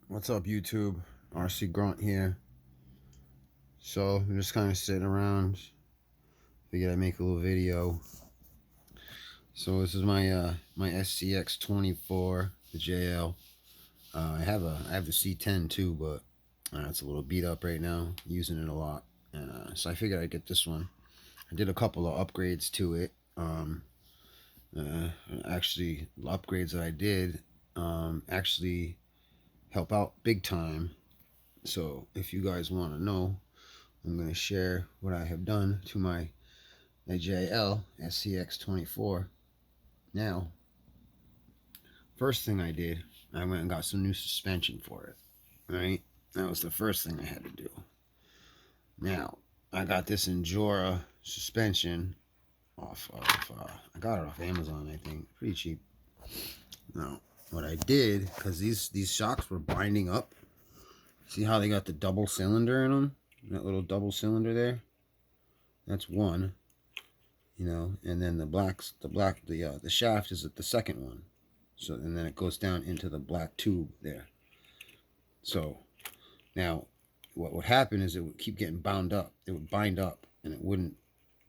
What's up, YouTube? RC Grunt here. So I'm just kind of sitting around. Figured I'd make a little video. So this is my SCX 24, the JL. I have the C10 too, but it's a little beat up right now. Using it a lot, and so I figured I'd get this one. I did a couple of upgrades to it. Actually, the upgrades that I did actually help out big time. So if you guys want to know, I'm going to share what I have done to my JL SCX 24. Now, first thing I did, I went and got some new suspension for it. Right? That was the first thing I had to do. Now, I got this Endura suspension off of, I got it off Amazon, I think. Pretty cheap. Now, what I did, because these shocks were binding up. See how they got the double cylinder in them? That little double cylinder there? That's one. And then the shaft is at the second one. So, and then it goes down into the black tube there. So now what would happen is it would keep getting bound up. It would bind up and it wouldn't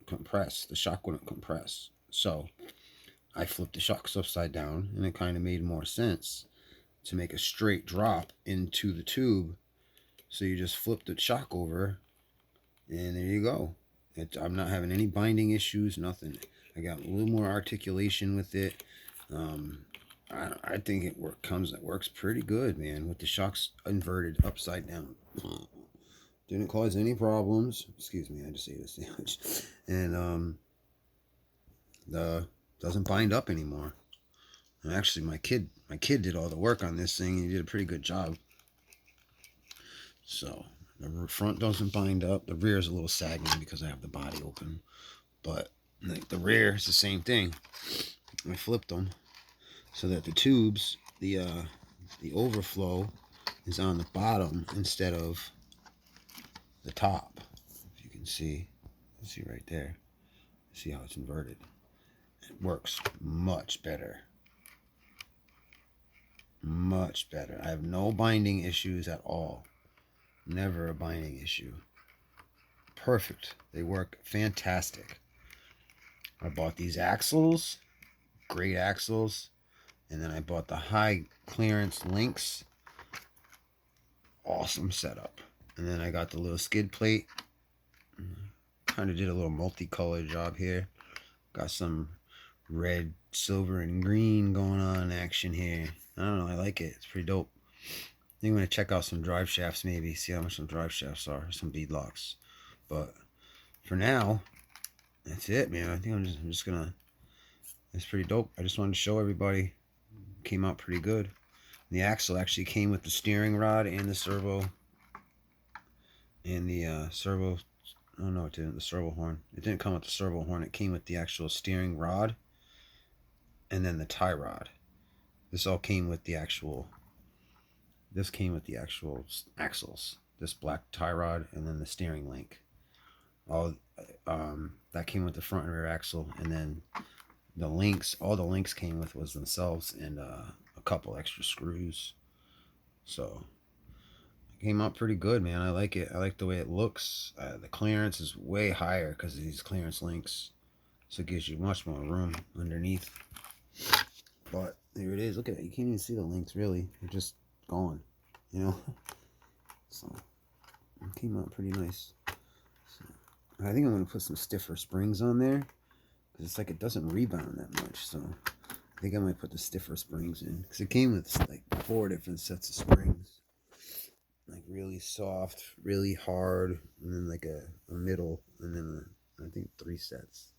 compress. The shock wouldn't compress. So I flipped the shocks upside down, and it kind of made more sense to make a straight drop into the tube. So you just flip the shock over, and there you go. I'm not having any binding issues, nothing. I got a little more articulation with it. I think it works pretty good, man, with the shocks inverted upside down. Didn't cause any problems. Excuse me, I just ate a sandwich. And the doesn't bind up anymore. And actually, my kid did all the work on this thing, and he did a pretty good job. So the front doesn't bind up. The rear is a little sagging because I have the body open, but like the rear is the same thing. I flipped them so that the tubes, the overflow is on the bottom instead of the top. If you can see right there. See how it's inverted. It works much better. Much better. I have no binding issues at all. Never a binding issue. Perfect. They work fantastic. I bought these axles. Great axles. And then I bought the high clearance links. Awesome setup. And then I got the little skid plate. Kind of did a little multicolored job here. Got some red, silver, and green going on action here. I don't know. I like it. It's pretty dope. I think I'm going to check out some drive shafts maybe. See how much some drive shafts are. Some beadlocks. But for now, that's it, man. I think I'm just going to... It's pretty dope. I just wanted to show everybody. Came out pretty good. The axle actually came with the steering rod and the servo. And the servo... Oh, no, it didn't. The servo horn. It didn't come with the servo horn. It came with the actual steering rod. And then the tie rod. This all came with the actual... This came with the actual axles. This black tie rod and then the steering link. All that came with the front and rear axle, and then the links. All the links came with was themselves and a couple extra screws. So it came out pretty good, man. I like it. I like the way it looks. The clearance is way higher because of these clearance links, so it gives you much more room underneath. But there it is. Look at it. You can't even see the links really. They're just gone, So it came out pretty nice. So I think I'm going to put some stiffer springs on there because it's like it doesn't rebound that much. So I think I might put the stiffer springs in because it came with like 4 different sets of springs, like really soft, really hard, and then like a middle, and then I think 3 sets.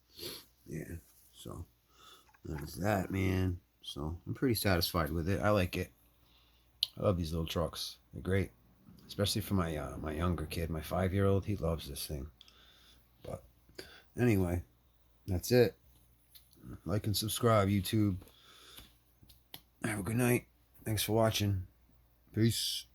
Yeah, so that's that, man. So I'm pretty satisfied with it. I like it. I love these little trucks. They're great, especially for my my younger kid, my 5-year-old. He loves this thing. But anyway, that's it. Like and subscribe, YouTube. Have a good night. Thanks for watching. Peace.